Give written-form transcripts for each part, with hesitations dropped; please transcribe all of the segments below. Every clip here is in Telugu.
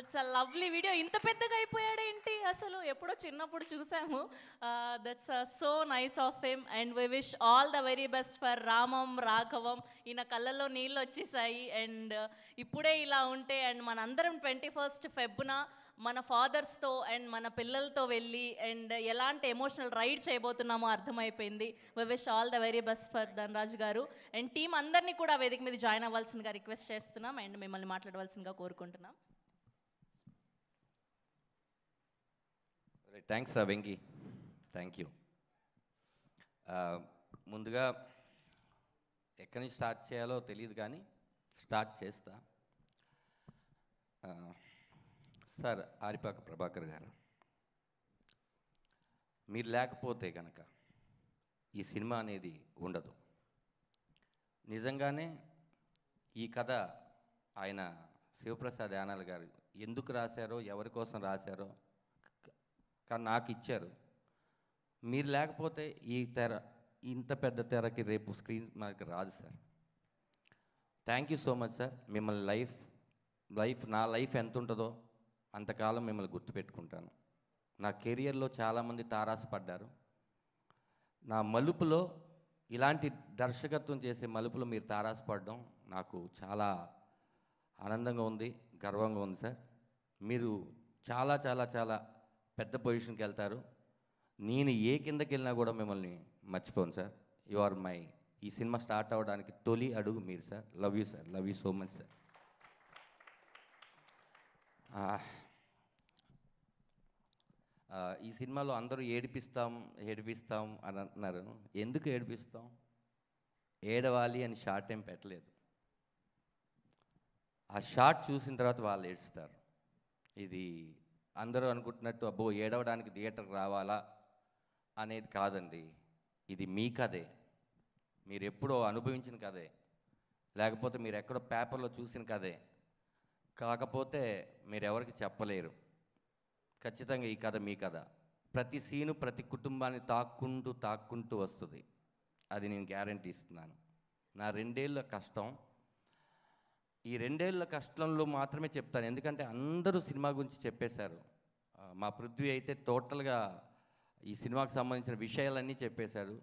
That's a lovely video. ఇంత పెద్దగా అయిపోయాడేంటి అసలు? ఎప్పుడో చిన్నప్పుడు చూసాము. That's so nice of him and we wish all the very best for Ramam Raghavam. ఈయన కళ్ళల్లో నీళ్ళు వచ్చేసాయి అండ్ ఇప్పుడే ఇలా ఉంటే అండ్ మనందరం 21st ఫెబ్న మన ఫాదర్స్తో అండ్ మన పిల్లలతో వెళ్ళి అండ్ ఎలాంటి ఎమోషనల్ రైడ్ చేయబోతున్నామో అర్థమైపోయింది. We wish all the very best for Dhanraj గారు అండ్ టీం అందరినీ కూడా వేదిక మీద జాయిన్ అవ్వాల్సిందిగా రిక్వెస్ట్ చేస్తున్నాం అండ్ మిమ్మల్ని మాట్లాడవలసిందిగా కోరుకుంటున్నాం. థ్యాంక్స్ రా వెంకీ, థ్యాంక్ యూ. ముందుగా ఎక్కడి నుంచి స్టార్ట్ చేయాలో తెలియదు కానీ స్టార్ట్ చేస్తా. సార్ ఆరిపాక ప్రభాకర్ గారు, మీరు లేకపోతే కనుక ఈ సినిమా అనేది ఉండదు. నిజంగానే ఈ కథ ఆయన శివప్రసాద్ యానాల్ గారు ఎందుకు రాశారో ఎవరి కోసం రాశారో కానీ నాకు ఇచ్చారు. మీరు లేకపోతే ఈ తెర ఇంత పెద్ద తెరకి రేపు స్క్రీన్ మనకి రాదు sir. Thank you so much sir. మిమ్మల్ని నా లైఫ్ ఎంత ఉంటుందో అంతకాలం మిమ్మల్ని గుర్తుపెట్టుకుంటాను. నా కెరియర్లో చాలామంది తారాసపడ్డారు. నా మలుపులో ఇలాంటి దర్శకత్వం చేసే మలుపులో మీరు తారాసపడడం నాకు చాలా ఆనందంగా ఉంది, గర్వంగా ఉంది సార్. మీరు చాలా చాలా చాలా పెద్ద పొజిషన్కి వెళ్తారు. నేను ఏ కిందకి వెళ్ళినా కూడా మిమ్మల్ని మర్చిపోను సార్. యు ఆర్ మై ఈ సినిమా స్టార్ట్ అవ్వడానికి తొలి అడుగు మీరు sir. Love you sir, love you so much sir. ఈ సినిమాలో అందరూ ఏడిపిస్తాం అని అంటున్నారు. ఎందుకు ఏడిపిస్తాం? ఏడవాలి అని షార్ట్ ఏం పెట్టలేదు. ఆ షార్ట్ చూసిన తర్వాత వాళ్ళు ఏడుస్తారు. ఇది అందరూ అనుకుంటున్నట్టు అబ్బో ఏడవడానికి థియేటర్కి రావాలా అనేది కాదండి. ఇది మీ కథే, మీరు ఎప్పుడో అనుభవించిన కథే, లేకపోతే మీరు ఎక్కడో పేపర్లో చూసిన కథే. కాకపోతే మీరు ఎవరికి చెప్పలేరు. ఖచ్చితంగా ఈ కథ మీ కథ. ప్రతి సీను ప్రతి కుటుంబాన్ని తాక్కుంటూ వస్తుంది. అది నేను గ్యారంటీ ఇస్తున్నాను. నా 2 ఏళ్ళ కష్టం, ఈ 2 ఏళ్ళ కష్టంలో మాత్రమే చెప్తాను. ఎందుకంటే అందరూ సినిమా గురించి చెప్పేశారు. మా పృథ్వీ అయితే టోటల్గా ఈ సినిమాకి సంబంధించిన విషయాలన్నీ చెప్పేశారు.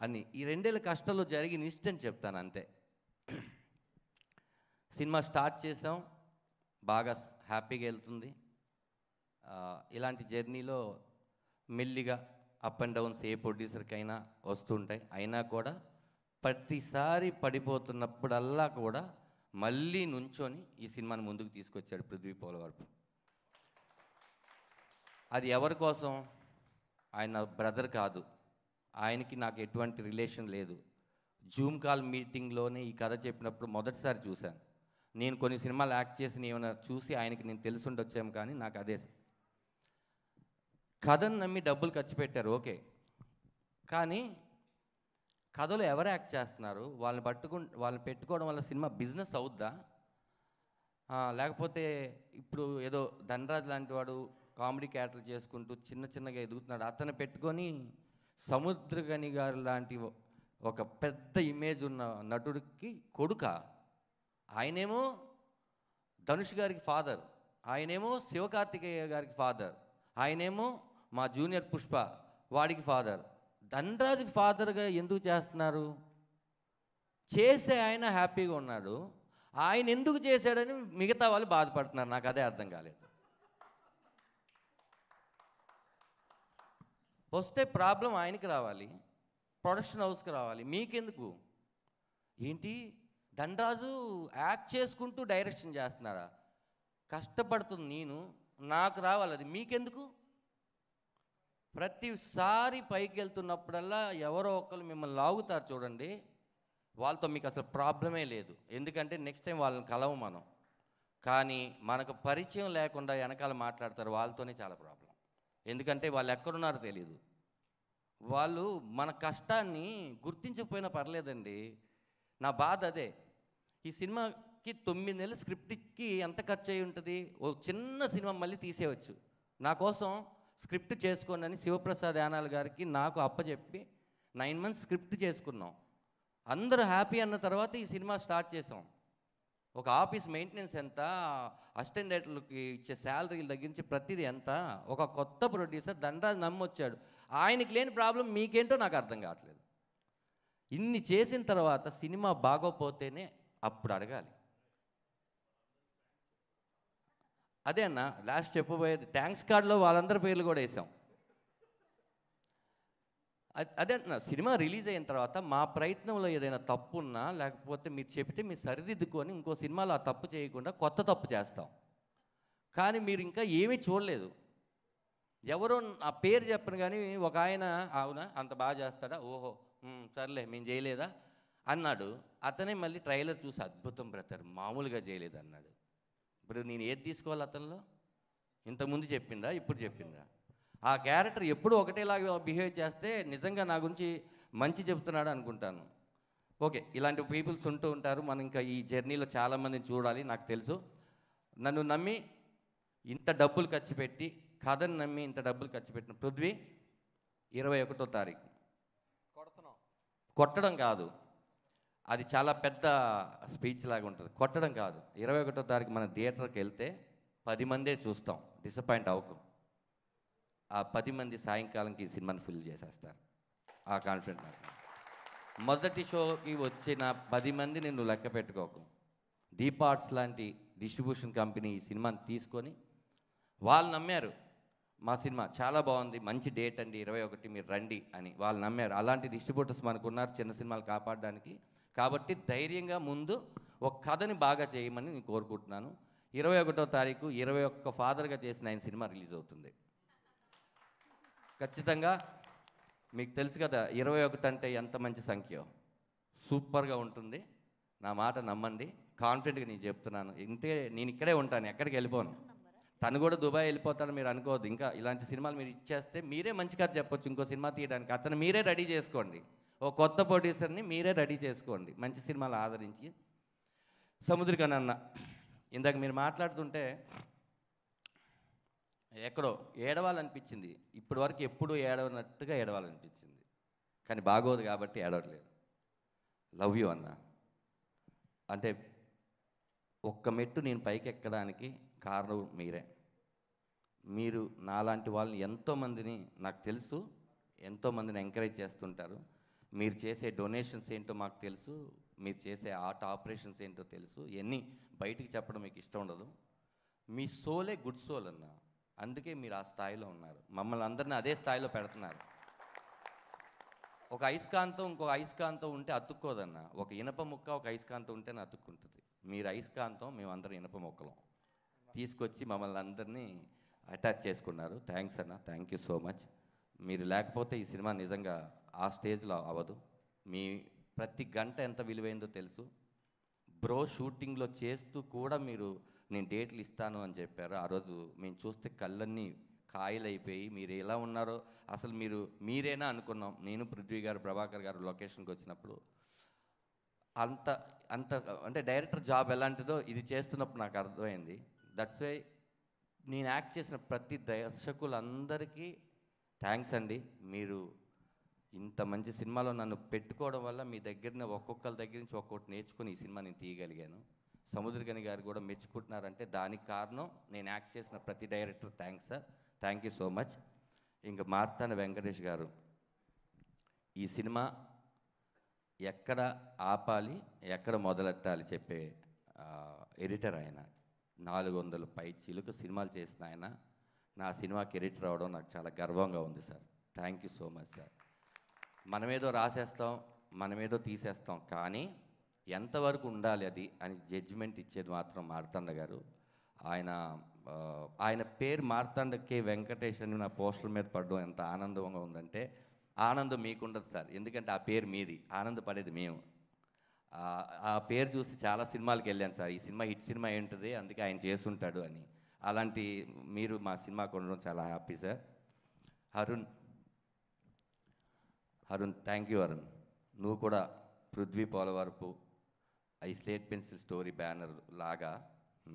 అన్నీ ఈ 2 ఏళ్ళ కష్టంలో జరిగిన ఇన్సిడెంట్ చెప్తాను అంతే. సినిమా స్టార్ట్ చేసాం, బాగా హ్యాపీగా వెళ్తుంది. ఇలాంటి జర్నీలో మెల్లిగా అప్ అండ్ డౌన్స్ ఏ ప్రొడ్యూసర్కైనా వస్తుంటాయి. అయినా కూడా ప్రతిసారి పడిపోతున్నప్పుడల్లా కూడా మళ్ళీ నుంచొని ఈ సినిమాని ముందుకు తీసుకొచ్చాడు పృథ్వీ పోలవరపు. అది ఎవరి కోసం? ఆయన బ్రదర్ కాదు, ఆయనకి నాకు ఎటువంటి రిలేషన్ లేదు. జూమ్ కాల్ మీటింగ్లోనే ఈ కథ చెప్పినప్పుడు మొదటిసారి చూశాను. నేను కొన్ని సినిమాలు యాక్ట్ చేసి ఏమైనా చూసి ఆయనకి నేను తెలుసుండొచ్చాము, కానీ నాకు అదే కథను నమ్మి డబ్బులు ఖర్చు పెట్టారు ఓకే, కానీ కథలో ఎవరు యాక్ట్ చేస్తున్నారు? వాళ్ళని పెట్టుకోవడం వల్ల సినిమా బిజినెస్ అవుద్దా? లేకపోతే ఇప్పుడు ఏదో ధనరాజ్ లాంటి వాడు కామెడీ క్యారెక్టర్ చేసుకుంటూ చిన్నగా ఎదుగుతున్నాడు, అతను పెట్టుకొని సముద్రగని గారు లాంటి ఒక పెద్ద ఇమేజ్ ఉన్న నటుడికి కొడుక? ఆయనేమో ధనుష్ గారికి ఫాదర్, ఆయనేమో శివకార్తికేయ గారికి ఫాదర్, ఆయనేమో మా జూనియర్ పుష్ప వాడికి ఫాదర్. ధనరాజుకి ఫాదర్గా ఎందుకు చేస్తున్నారు? చేసే ఆయన హ్యాపీగా ఉన్నాడు, ఆయన ఎందుకు చేశాడని మిగతా వాళ్ళు బాధపడుతున్నారు. నాకు అదే అర్థం కాలేదు. వస్తే ప్రాబ్లం ఆయనకి రావాలి, ప్రొడక్షన్ హౌస్కి రావాలి, మీకెందుకు? ఏంటి ధనరాజు యాక్ట్ చేసుకుంటూ డైరెక్షన్ చేస్తున్నారా? కష్టపడుతుంది నేను, నాకు రావాలి, అది మీకెందుకు? ప్రతిసారి పైకి వెళ్తున్నప్పుడల్లా ఎవరో ఒకరు మిమ్మల్ని లాగుతారు చూడండి, వాళ్ళతో మీకు అసలు ప్రాబ్లమే లేదు. ఎందుకంటే నెక్స్ట్ టైం వాళ్ళని కలవు మనం. కానీ మనకు పరిచయం లేకుండా వెనకాల మాట్లాడతారు, వాళ్ళతోనే చాలా ప్రాబ్లం. ఎందుకంటే వాళ్ళు ఎక్కడున్నారో తెలియదు. వాళ్ళు మన కష్టాన్ని గుర్తించకపోయినా పర్లేదండి. నా బాధ అదే. ఈ సినిమాకి 9 నెలల స్క్రిప్ట్కి ఎంత ఖర్చు అయి ఉంటుంది? ఓ చిన్న సినిమా మళ్ళీ తీసేయవచ్చు. నా కోసం స్క్రిప్ట్ చేసుకోండి అని శివప్రసాద్ యానాల్ గారికి నాకు అప్పచెప్పి 9 months స్క్రిప్ట్ చేసుకున్నాం. అందరూ హ్యాపీ అన్న తర్వాత ఈ సినిమా స్టార్ట్ చేసాం. ఒక ఆఫీస్ మెయింటెనెన్స్ ఎంత, అసిస్టెంట్ డైరెక్టర్లకి ఇచ్చే శాలరీలు తగ్గించి ప్రతిదీ ఎంత. ఒక కొత్త ప్రొడ్యూసర్ దండాన్ని నమ్మొచ్చాడు, ఆయనకి లేని ప్రాబ్లం మీకేంటో నాకు అర్థం కావట్లేదు. ఇన్ని చేసిన తర్వాత సినిమా బాగోపోతేనే అప్పుడు అడగాలి. అదే అన్న లాస్ట్ చెప్పబోయేది, థ్యాంక్స్ కార్డులో వాళ్ళందరి పేర్లు కూడా వేసాం. అదే అంటున్నా, సినిమా రిలీజ్ అయిన తర్వాత మా ప్రయత్నంలో ఏదైనా తప్పు ఉన్నా లేకపోతే మీరు చెప్తే మీరు సరిదిద్దుకొని ఇంకో సినిమాలో ఆ తప్పు చేయకుండా కొత్త తప్పు చేస్తాం. కానీ మీరు ఇంకా ఏమీ చూడలేదు. ఎవరో ఆ పేరు చెప్పను కానీ ఒక ఆయన అవునా అంత బాగా చేస్తాడా, ఓహో సర్లే మేము చేయలేదా అన్నాడు. అతనే మళ్ళీ ట్రైలర్ చూసి అద్భుతం బ్రదర్ మామూలుగా చేయలేదు అన్నాడు. ఇప్పుడు నేను ఏది తీసుకోవాలి అతనిలో? ఇంతకుముందు చెప్పిందా, ఇప్పుడు చెప్పిందా? ఆ క్యారెక్టర్ ఎప్పుడు ఒకటేలాగా బిహేవ్ చేస్తే నిజంగా నా గురించి మంచి చెప్తున్నాడు అనుకుంటాను. ఓకే, ఇలాంటి పీపుల్స్ ఉంటూ ఉంటారు. మనం ఇంకా ఈ జర్నీలో చాలామందిని చూడాలి. నాకు తెలుసు, నన్ను నమ్మి ఇంత డబ్బులు ఖర్చు పెట్టి, కథను నమ్మి ఇంత డబ్బులు ఖర్చు పెట్టిన పృథ్వీ 21వ తారీఖు కొట్టడం కాదు, అది చాలా పెద్ద స్పీచ్ లాగా ఉంటుంది. కొట్టడం కాదు, 21వ తారీఖు మన థియేటర్కి వెళ్తే 10 మందే చూస్తాం, డిసప్పాయింట్ అవ్వకు. ఆ 10 మంది సాయంకాలంకి ఈ సినిమాని ఫిల్ చేసేస్తారు. ఆ కాన్ఫిడెంట్ నాకు. మొదటి షోకి వచ్చిన 10 మంది నిన్ను లెక్క పెట్టుకోకు. దీపార్ట్స్ లాంటి డిస్ట్రిబ్యూషన్ కంపెనీ ఈ సినిమాని తీసుకొని వాళ్ళు నమ్మారు, మా సినిమా చాలా బాగుంది, మంచి డేట్ అండి 21 మీరు రండి అని వాళ్ళు నమ్మారు. అలాంటి డిస్ట్రిబ్యూటర్స్ మనకున్నారు చిన్న సినిమాలు కాపాడడానికి. కాబట్టి ధైర్యంగా ముందు ఒక కథని బాగా చేయమని నేను కోరుకుంటున్నాను. 21వ తారీఖు 21 ఫాదర్గా చేసిన ఆయన సినిమా రిలీజ్ అవుతుంది. ఖచ్చితంగా మీకు తెలుసు కదా 21 అంటే ఎంత మంచి సంఖ్య, సూపర్గా ఉంటుంది. నా మాట నమ్మండి, కాన్ఫిడెంట్గా నేను చెప్తున్నాను. ఇంతే, నేను ఇక్కడే ఉంటాను, ఎక్కడికి వెళ్ళిపోను. తను కూడా దుబాయ్ వెళ్ళిపోతాడు మీరు అనుకోవద్దు. ఇంకా ఇలాంటి సినిమాలు మీరు ఇచ్చేస్తే మీరే మంచి కథ చెప్పొచ్చు ఇంకో సినిమా తీయడానికి. అతను మీరే రెడీ చేసుకోండి, ఓ కొత్త ప్రొడ్యూసర్ని మీరే రెడీ చేసుకోండి, మంచి సినిమాలు ఆదరించి. సముద్రికన్ అన్న ఇందాక మీరు మాట్లాడుతుంటే ఎక్కడో ఏడవాలనిపించింది. ఇప్పటి వరకు ఎప్పుడు ఏడవనట్టుగా ఏడవాలనిపించింది, కానీ బాగోదు కాబట్టి ఏడవట్లేదు. లవ్ యూ అన్న. అంటే ఒక్క మెట్టు నేను పైకి ఎక్కడానికి కారణం మీరే. మీరు నాలాంటి వాళ్ళని ఎంతోమందిని, నాకు తెలుసు ఎంతోమందిని ఎంకరేజ్ చేస్తుంటారు. మీరు చేసే డొనేషన్స్ ఏంటో మాకు తెలుసు, మీరు చేసే ఆర్ట్ ఆపరేషన్స్ ఏంటో తెలుసు. ఇవన్నీ బయటికి చెప్పడం మీకు ఇష్టం ఉండదు. మీ సోలే గుడ్ సోల్ అన్న, అందుకే మీరు ఆ స్థాయిలో ఉన్నారు. మమ్మల్ని అందరినీ అదే స్థాయిలో పెడుతున్నారు. ఒక అయస్కాంతం ఇంకో అయస్కాంతం ఉంటే అతుక్కోదన్న, ఒక ఇనప ముక్క ఒక అయస్కాంతం ఉంటేనే అతుక్కుంటుంది. మీరు అయస్కాంతం, మేమందరం ఇనప ముక్కలం తీసుకొచ్చి మమ్మల్ని అందరినీ అటాచ్ చేసుకున్నారు. థ్యాంక్స్ అన్న, థ్యాంక్ యూ సో మచ్. మీరు లేకపోతే ఈ సినిమా నిజంగా ఆ స్టేజ్లో అవ్వదు. మీ ప్రతి గంట ఎంత విలువైందో తెలుసు. బ్రో షూటింగ్లో చేస్తూ కూడా మీరు నేను డేట్లు ఇస్తాను అని చెప్పారు. ఆ రోజు మేము చూస్తే కళ్ళన్నీ కాయలైపోయి మీరు ఎలా ఉన్నారో అసలు మీరేనా అనుకున్నాం. నేను పృథ్వీ గారు ప్రభాకర్ గారు లొకేషన్కి వచ్చినప్పుడు అంత అంత అంటే డైరెక్టర్ జాబ్ ఎలాంటిదో ఇది చేస్తున్నప్పుడు నాకు అర్థమైంది. దట్స్ వై నేను యాక్ట్ చేసిన ప్రతి దర్శకులందరికీ థ్యాంక్స్ అండి. మీరు ఇంత మంచి సినిమాలో నన్ను పెట్టుకోవడం వల్ల మీ దగ్గరనే ఒక్కొక్కరి దగ్గర నుంచి ఒక్కొక్కటి నేర్చుకుని ఈ సినిమా నేను తీయగలిగాను. సముద్రకని గారు కూడా మెచ్చుకుంటున్నారంటే దానికి కారణం నేను యాక్ట్ చేసిన ప్రతి director. Thanks sir, thank you so much. ఇంకా మార్తాండ వెంకటేష్ గారు, ఈ సినిమా ఎక్కడ ఆపాలి ఎక్కడ మొదలెట్టాలి చెప్పే ఎడిటర్ ఆయన. 400 పై చిలుక సినిమాలు చేసిన ఆయన నా సినిమాకి ఎడిటర్ అవడం నాకు చాలా గర్వంగా ఉంది sir. Thank you so much sir. మనమేదో రాసేస్తాం, మనమేదో తీసేస్తాం, కానీ ఎంతవరకు ఉండాలి అది అని జడ్జిమెంట్ ఇచ్చేది మాత్రం మార్తాండ గారు. ఆయన పేరు మార్తాండ కే వెంకటేష్ అని నా పోస్టర్ మీద పడడం ఎంత ఆనందంగా ఉందంటే, ఆనందం మీకుండదు సార్, ఎందుకంటే ఆ పేరు మీది, ఆనందపడేది మేము. ఆ పేరు చూసి చాలా సినిమాలకు వెళ్ళాను సార్, ఈ సినిమా హిట్ సినిమా ఏంటిది అందుకే ఆయన చేస్తుంటాడు అని. అలాంటి మీరు మా సినిమాకు ఉండడం చాలా happy sir. Arun thank you Arun. నువ్వు కూడా Prithvi Polavarapu I slate pencil story banner లాగా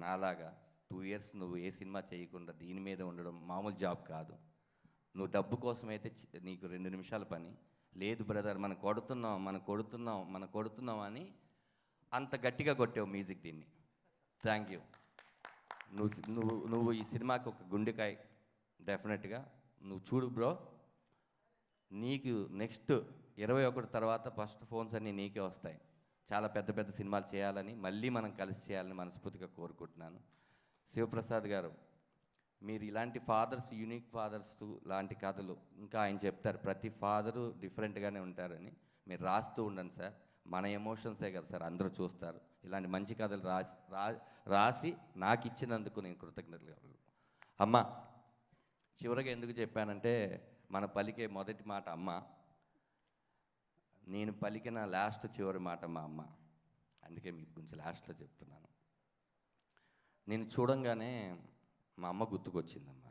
నాలాగా 2 years నువ్వు ఏ సినిమా చేయకుండా దీని మీద ఉండడం మామూలు జాబ్ కాదు. నువ్వు డబ్బు కోసమైతే నీకు 2 నిమిషాల పని లేదు బ్రదర్, మనం కొడుతున్నాం అని అంత గట్టిగా కొట్టావు మ్యూజిక్ దీన్ని. Thank you. నువ్వు ఈ సినిమాకి ఒక గుండెకాయ డెఫినెట్గా. నువ్వు చూడు బ్రో, నీకు నెక్స్ట్ 21 తర్వాత ఫస్ట్ ఫోన్స్ అన్నీ నీకే వస్తాయి. చాలా పెద్ద పెద్ద సినిమాలు చేయాలని, మళ్ళీ మనం కలిసి చేయాలని మనస్ఫూర్తిగా కోరుకుంటున్నాను. శివప్రసాద్ గారు, మీరు ఇలాంటి ఫాదర్స్, యూనిక్ ఫాదర్స్ లాంటి కథలు ఇంకా ఆయన చెప్తారు, ప్రతి ఫాదరు డిఫరెంట్గానే ఉంటారని. మీరు రాస్తూ ఉండండి సార్. మన ఎమోషన్సే కదా సార్ అందరూ చూస్తారు. ఇలాంటి మంచి కథలు రాసి నాకు ఇచ్చినందుకు నేను కృతజ్ఞతలు. అమ్మ, చివరిగా ఎందుకు చెప్పానంటే, మన పలికే మొదటి మాట అమ్మ, నేను పలికిన లాస్ట్ చివరి మాట మా అమ్మ. అందుకే మీ గురించి లాస్ట్లో చెప్తున్నాను. నేను చూడంగానే మా అమ్మ గుర్తుకొచ్చిందమ్మా.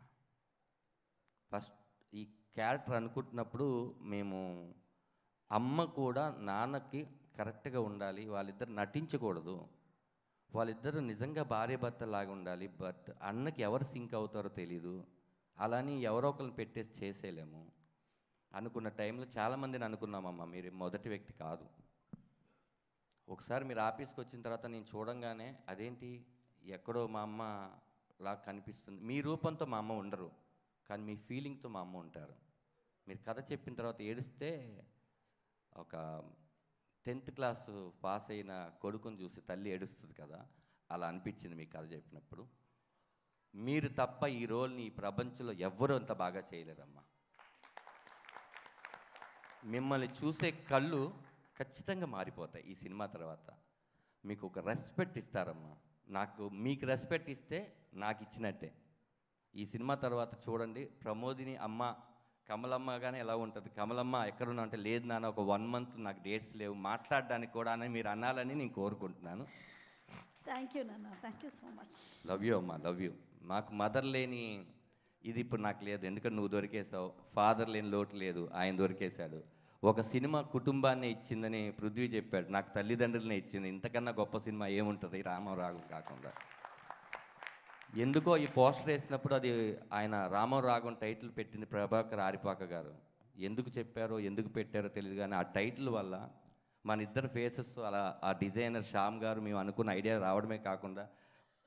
ఫస్ట్ ఈ క్యారెక్టర్ అనుకుంటున్నప్పుడు మేము అమ్మ కూడా నాన్నకి కరెక్ట్గా ఉండాలి, వాళ్ళిద్దరు నటించకూడదు, వాళ్ళిద్దరూ నిజంగా భార్య భర్తలాగా ఉండాలి, బట్ అన్నకి ఎవరు సింక్ అవుతారో తెలీదు, అలాని ఎవరో ఒకరిని పెట్టేసి చేసేయలేము అనుకున్న టైంలో చాలామందిని అనుకున్నామమ్మా. మీరు మొదటి వ్యక్తి కాదు. ఒకసారి మీరు ఆఫీస్కి వచ్చిన తర్వాత నేను చూడంగానే అదేంటి ఎక్కడో మా అమ్మ లా కనిపిస్తుంది. మీ రూపంతో మా అమ్మ ఉండరు, కానీ మీ ఫీలింగ్తో మా అమ్మ ఉంటారు. మీరు కథ చెప్పిన తర్వాత ఏడిస్తే ఒక 10th క్లాస్ పాస్ అయిన కొడుకుని చూసి తల్లి ఏడుస్తుంది కదా, అలా అనిపించింది మీ కథ చెప్పినప్పుడు. మీరు తప్ప ఈ రోల్ని ఈ ప్రపంచంలో ఎవ్వరూ అంత బాగా చేయలేరమ్మా. మిమ్మల్ని చూసే కళ్ళు ఖచ్చితంగా మారిపోతాయి ఈ సినిమా తర్వాత. మీకు ఒక రెస్పెక్ట్ ఇస్తారమ్మా. మీకు రెస్పెక్ట్ ఇస్తే నాకు ఇచ్చినట్టే. ఈ సినిమా తర్వాత చూడండి, ప్రమోదిని అమ్మ కమలమ్మ కానీ ఎలా ఉంటుంది, కమలమ్మ ఎక్కడున్నా అంటే, లేదు నాన్న ఒక 1 month నాకు డేట్స్ లేవు మాట్లాడడానికి కూడా అని మీరు అనాలని నేను కోరుకుంటున్నాను. థ్యాంక్ యూ నాన్న, thank you so much. Love you అమ్మా, లవ్ యూ. నాకు మదర్ లేని ఇది ఇప్పుడు నాకు లేదు, ఎందుకంటే నువ్వు దొరికేసావు. ఫాదర్ లేని లోటు లేదు, ఆయన దొరికేశాడు. ఒక సినిమా కుటుంబాన్ని ఇచ్చిందని పృథ్వీ చెప్పాడు, నాకు తల్లిదండ్రులనే ఇచ్చింది. ఇంతకన్నా గొప్ప సినిమా ఏముంటుంది రామం రాగం కాకుండా. ఎందుకో ఈ పోస్టర్ వేసినప్పుడు అది ఆయన రామం రాగం టైటిల్ పెట్టింది ప్రభాకర్ ఆరిపాక గారు. ఎందుకు చెప్పారో ఎందుకు పెట్టారో తెలియదు, కానీ ఆ టైటిల్ వల్ల మన ఇద్దరు ఫేసెస్ అలా ఆ డిజైనర్ శ్యామ్ గారు మేము అనుకున్న ఐడియా రావడమే కాకుండా,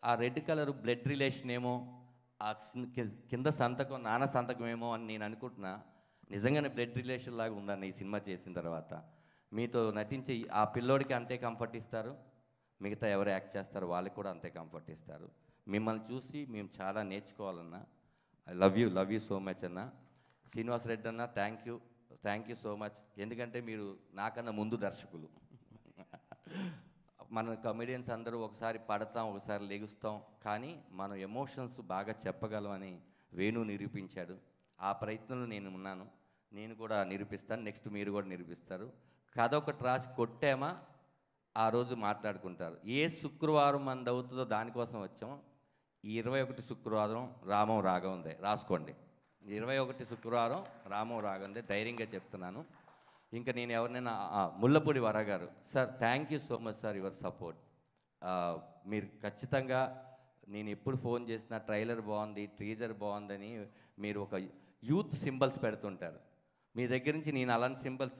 ఆ రెడ్ కలర్ బ్లడ్ రిలేషన్ ఏమో, ఆ కింద సంతకం నాన్న సంతకం ఏమో అని నేను అనుకుంటున్నా. నిజంగానే బ్లడ్ రిలేషన్ లాగా ఉందన్న ఈ సినిమా చేసిన తర్వాత. మీతో నటించి ఆ పిల్లోడికి అంతే కంఫర్ట్ ఇస్తారు, మిగతా ఎవరు యాక్ట్ చేస్తారో వాళ్ళకి కూడా అంతే కంఫర్ట్ ఇస్తారు. మిమ్మల్ని చూసి మేము చాలా నేర్చుకోవాలన్నా. I love you so much అన్న. శ్రీనివాస్ రెడ్డి అన్న, థ్యాంక్ యూ సో మచ్. ఎందుకంటే మీరు నాకన్నా ముందు దర్శకులు. మన కమెడియన్స్ అందరూ ఒకసారి పడతాం, ఒకసారి లెగుస్తాం, కానీ మనం ఎమోషన్స్ బాగా చెప్పగలమని వేణు నిరూపించాడు. ఆ ప్రయత్నంలో నేను ఉన్నాను, నేను కూడా నిరూపిస్తాను. నెక్స్ట్ మీరు కూడా నిరూపిస్తారు. కథ ఒకటి రాసి కొట్టామా ఆ రోజు మాట్లాడుకుంటారు. ఏ శుక్రవారం మనది అవుతుందో దానికోసం వచ్చాం. ఈ 21 శుక్రవారం రామం రాగందే రాసుకోండి. 21 శుక్రవారం రామం రాగందే, ధైర్యంగా చెప్తున్నాను. ఇంకా నేను ఎవరినైనా ముల్లపూడి వర గారు, sir thank you so much sir your support. మీరు ఖచ్చితంగా నేను ఎప్పుడు ఫోన్ చేసినా ట్రైలర్ బాగుంది, టీజర్ బాగుందని మీరు ఒక యూత్ సింబల్స్ పెడుతుంటారు. మీ దగ్గర నుంచి నేను అలాంటి సింబల్స్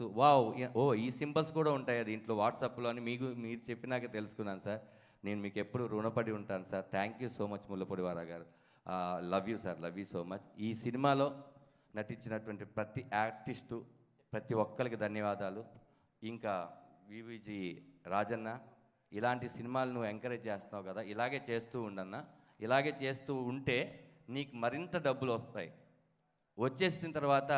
ఈ సింబల్స్ కూడా ఉంటాయి దీంట్లో వాట్సాప్లో అని మీరు చెప్పినాక తెలుసుకున్నాను సార్. నేను మీకు ఎప్పుడు రుణపడి ఉంటాను sir. Thank you so much Mullapudi వారా గారు. Love you sir, love you so much. ఈ సినిమాలో నటించినటువంటి ప్రతి ఆర్టిస్టు, ప్రతి ఒక్కరికి ధన్యవాదాలు. ఇంకా వివిజి రాజన్న, ఇలాంటి సినిమాలు నువ్వు ఎంకరేజ్ చేస్తున్నావు కదా, ఇలాగే చేస్తూ ఉండన్నా. ఇలాగే చేస్తూ ఉంటే నీకు మరింత డబ్బులు వస్తాయి. వచ్చేసిన తర్వాత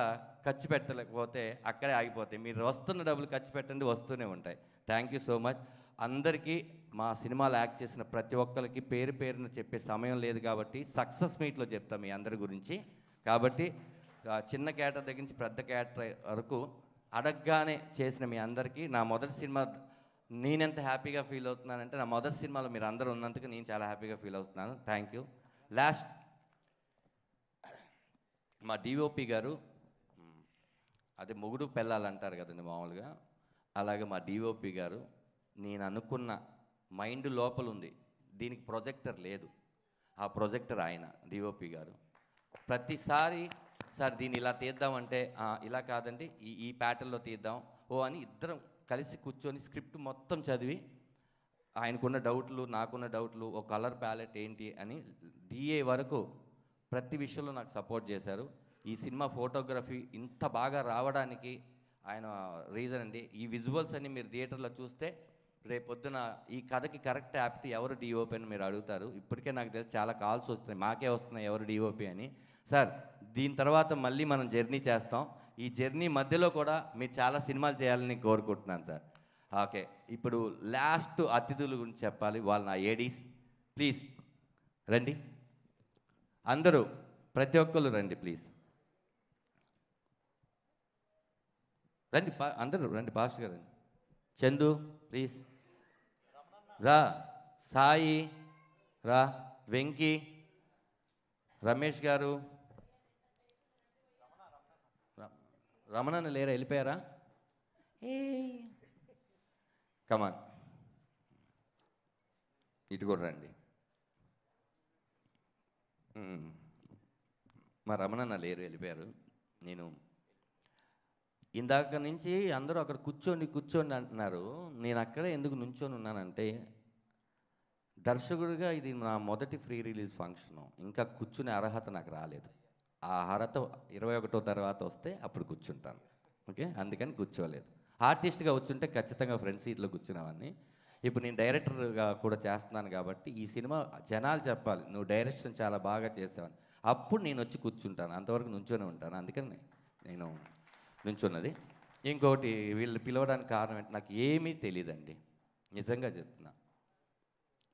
ఖర్చు పెట్టలేకపోతే అక్కడే ఆగిపోతాయి. మీరు వస్తున్న డబ్బులు ఖర్చు పెట్టండి, వస్తూనే ఉంటాయి. థ్యాంక్ యూ సో మచ్ అందరికీ. మా సినిమాలో యాక్ట్ చేసిన ప్రతి ఒక్కరికి పేరు పేరున చెప్పే సమయం లేదు కాబట్టి సక్సెస్ మీట్లో చెప్తాం మీ అందరి గురించి. కాబట్టి చిన్న క్యారెక్టర్ దగ్గర నుంచి పెద్ద క్యారెక్టర్ వరకు అడగగానే చేసిన మీ అందరికీ నా మొదటి సినిమా నేనెంత హ్యాపీగా ఫీల్ అవుతున్నానంటే, నా మొదటి సినిమాలో మీరు అందరూ ఉన్నందుకు నేను చాలా హ్యాపీగా ఫీల్ అవుతున్నాను. Thank you. లాస్ట్ మా డిఓపి గారు, అదే మొగుడు పెళ్ళాలంటారు కదండి మామూలుగా, అలాగే మా డిఓపి గారు, నేను అనుకున్న మైండ్ లోపల ఉంది, దీనికి ప్రొజెక్టర్ లేదు, ఆ ప్రొజెక్టర్ ఆయన డిఓపి గారు. ప్రతిసారి సార్ దీన్ని ఇలా తీద్దామంటే ఇలా కాదండి ఈ ప్యాటర్న్లో తీద్దాం అని ఇద్దరం కలిసి కూర్చొని స్క్రిప్ట్ మొత్తం చదివి ఆయనకున్న డౌట్లు, నాకున్న డౌట్లు, ఒక కలర్ ప్యాలెట్ ఏంటి అని డిఏ వరకు ప్రతి విషయంలో నాకు సపోర్ట్ చేశారు. ఈ సినిమా ఫోటోగ్రఫీ ఇంత బాగా రావడానికి ఆయన రీజన్ అండి. ఈ విజువల్స్ అన్ని మీరు థియేటర్లో చూస్తే రేపొద్దున ఈ కథకి కరెక్ట్ యాప్టి ఎవరు డిఓపి అని మీరు అడుగుతారు. ఇప్పటికే నాకు తెలిసి చాలా కాల్స్ వస్తున్నాయి, మాకే వస్తున్నాయి ఎవరు డిఓపి అని. సార్, దీని తర్వాత మళ్ళీ మనం జర్నీ చేస్తాం. ఈ జర్నీ మధ్యలో కూడా మీరు చాలా సినిమాలు చేయాలని కోరుకుంటున్నాను సార్. ఓకే, ఇప్పుడు లాస్ట్ అతిథుల గురించి చెప్పాలి. వాళ్ళు నా ఏడీస్. ప్లీజ్ రండి, అందరూ ప్రతి ఒక్కరు రండి ప్లీజ్. రండి, అందరూ రండి, పాస్టర్ గారు రండి. చందు ప్లీజ్ రా, సాయి రా, వెంకీ, రమేష్ గారు, రమణని లేరా, వెళ్ళిపోయారా? ఏ కమాన్, ఇటు కూడా రండి. మా రమణన్న లేరు, వెళ్ళిపోయారు. నేను ఇందాక నుంచి అందరూ అక్కడ కూర్చోండి అంటున్నారు. నేను అక్కడే ఎందుకు నుంచొని ఉన్నానంటే, దర్శకుడిగా ఇది నా మొదటి ఫ్రీ రిలీజ్ ఫంక్షను. ఇంకా కూర్చునే అర్హత నాకు రాలేదు. ఆ అర్హత 21వ తర్వాత వస్తే అప్పుడు కూర్చుంటాను. ఓకే, అందుకని కూర్చోలేదు. ఆర్టిస్ట్గా వచ్చుంటే ఖచ్చితంగా ఫ్రంట్ సీట్లో కూర్చునేవాడిని. ఇప్పుడు నేను డైరెక్టర్గా కూడా చేస్తున్నాను కాబట్టి ఈ సినిమా జనాలు చెప్పాలి, నువ్వు డైరెక్షన్ చాలా బాగా చేసావని. అప్పుడు నేను వచ్చి కూర్చుంటాను, అంతవరకు నుంచొని ఉంటాను. అందుకని నేను నుంచున్నది. ఇంకోటి, వీళ్ళు పిలవడానికి కారణం ఏంటి, నాకు ఏమీ తెలియదండి, నిజంగా చెప్తున్నా.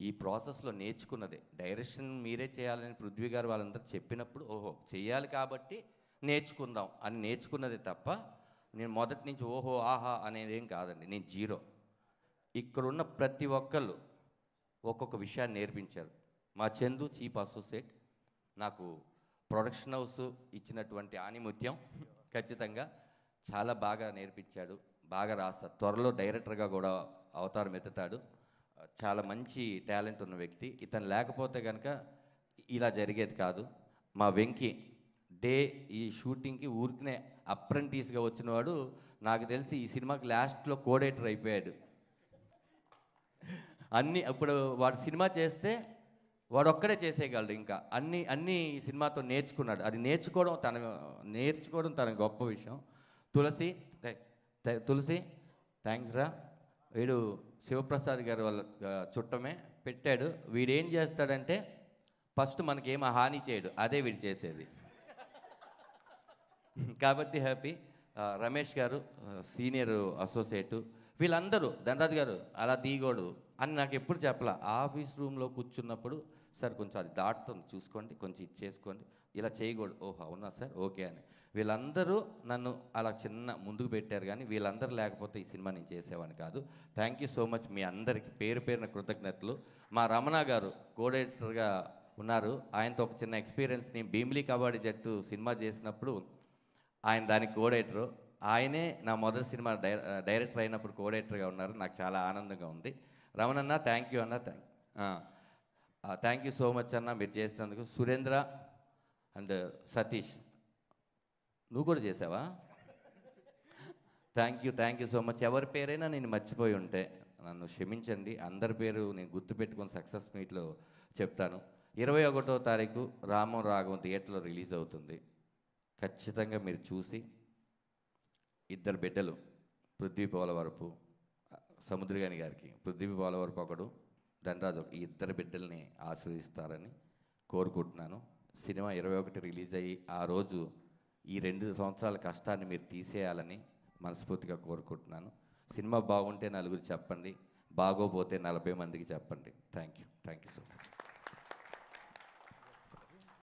ఈ ప్రాసెస్లో నేర్చుకున్నదే. డైరెక్షన్ మీరే చేయాలని పృథ్వీ గారు వాళ్ళందరూ చెప్పినప్పుడు ఓహో చెయ్యాలి కాబట్టి నేర్చుకుందాం అని నేర్చుకున్నదే తప్ప నేను మొదటి నుంచి ఓహో ఆహా అనేది ఏం కాదండి. నేను జీరో. ఇక్కడున్న ప్రతి ఒక్కళ్ళు ఒక్కొక్క విషయాన్ని నేర్పించారు. మా చందు చీఫ్ అసోసియేట్ నాకు ప్రొడక్షన్ హౌస్ ఇచ్చినటువంటి ఆణిముత్యం. ఖచ్చితంగా చాలా బాగా నేర్పించాడు, బాగా రాస్తాడు. త్వరలో డైరెక్టర్గా కూడా అవతారం ఎత్తుతాడు. చాలా మంచి టాలెంట్ ఉన్న వ్యక్తి. ఇతను లేకపోతే కనుక ఇలా జరిగేది కాదు. మా వెంకీ ఈ షూటింగ్కి ఊరికనే అప్రెంటిస్గా వచ్చినవాడు. నాకు తెలిసి ఈ సినిమాకి లాస్ట్లో కోడేటర్ అయిపోయాడు. ఇప్పుడు వాడు సినిమా చేస్తే వాడు ఒక్కడే చేసేయగలడు. ఇంకా అన్నీ ఈ సినిమాతో నేర్చుకున్నాడు. అది నేర్చుకోవడం తన గొప్ప విషయం. తులసి థ్యాంక్స్ రా. వీడు శివప్రసాద్ గారు వాళ్ళ చుట్టమే పెట్టాడు. వీడేం చేస్తాడంటే ఫస్ట్ మనకేం హాని చేయడు, అదే వీడు చేసేది. కాబట్టి హ్యాపీ. రమేష్ గారు సీనియర్ అసోసియేటు, వీళ్ళందరూ ధనరాజ్ గారు అలా తీయకూడదు అని నాకు ఎప్పుడు చెప్పలా. ఆఫీస్ రూమ్లో కూర్చున్నప్పుడు సార్ కొంచెం అది దాటుతుంది చూసుకోండి, కొంచెం ఇది చేసుకోండి, ఇలా చేయకూడదు, ఓహో అవునా సార్ ఓకే అని. వీళ్ళందరూ నన్ను అలా చిన్న ముందుకు పెట్టారు. కానీ వీళ్ళందరూ లేకపోతే ఈ సినిమా నేను చేసేవాడిని కాదు. థ్యాంక్ యూ సో మచ్ మీ అందరికీ పేరు పేరున కృతజ్ఞతలు. మా రమణ గారు కోఆర్డినేటర్గా ఉన్నారు. ఆయనతో ఒక చిన్న ఎక్స్పీరియన్స్, నేను భీమిలీ కబడ్డీ జట్టు సినిమా చేసినప్పుడు ఆయన దానికి కోఆర్డినేటరు. ఆయనే నా మొదటి సినిమా డైరెక్టర్ అయినప్పుడు కోఆర్డినేటర్గా ఉన్నారు. నాకు చాలా ఆనందంగా ఉంది. రమణన్న థ్యాంక్ యూ అన్న, థ్యాంక్ యూ సో మచ్ అన్న మీరు చేసినందుకు. సురేంద్ర అండ్ సతీష్, నువ్వు కూడా చేసావా? Thank you so much. ఎవరి పేరైనా నేను మర్చిపోయి ఉంటే నన్ను క్షమించండి. అందరి పేరు నేను గుర్తుపెట్టుకొని సక్సెస్ మీట్లో చెప్తాను. 21వ తారీఖు రామం రాఘవం థియేటర్లో రిలీజ్ అవుతుంది. ఖచ్చితంగా మీరు చూసి ఇద్దరు బిడ్డలు, పృథ్వీ పోలవరపు, సముద్రగాని గారికి పృథ్వీ పోలవరపు ఒకడు, ధనరాజు, ఈ ఇద్దరు బిడ్డల్ని ఆశీర్వదిస్తారని కోరుకుంటున్నాను. సినిమా 21 రిలీజ్ అయ్యి ఆ రోజు ఈ 2 సంవత్సరాల కష్టాన్ని మీరు తీసేయాలని మనస్ఫూర్తిగా కోరుకుంటున్నాను. సినిమా బాగుంటే నలుగురు చెప్పండి, బాగోపోతే 40 మందికి చెప్పండి. Thank you so much.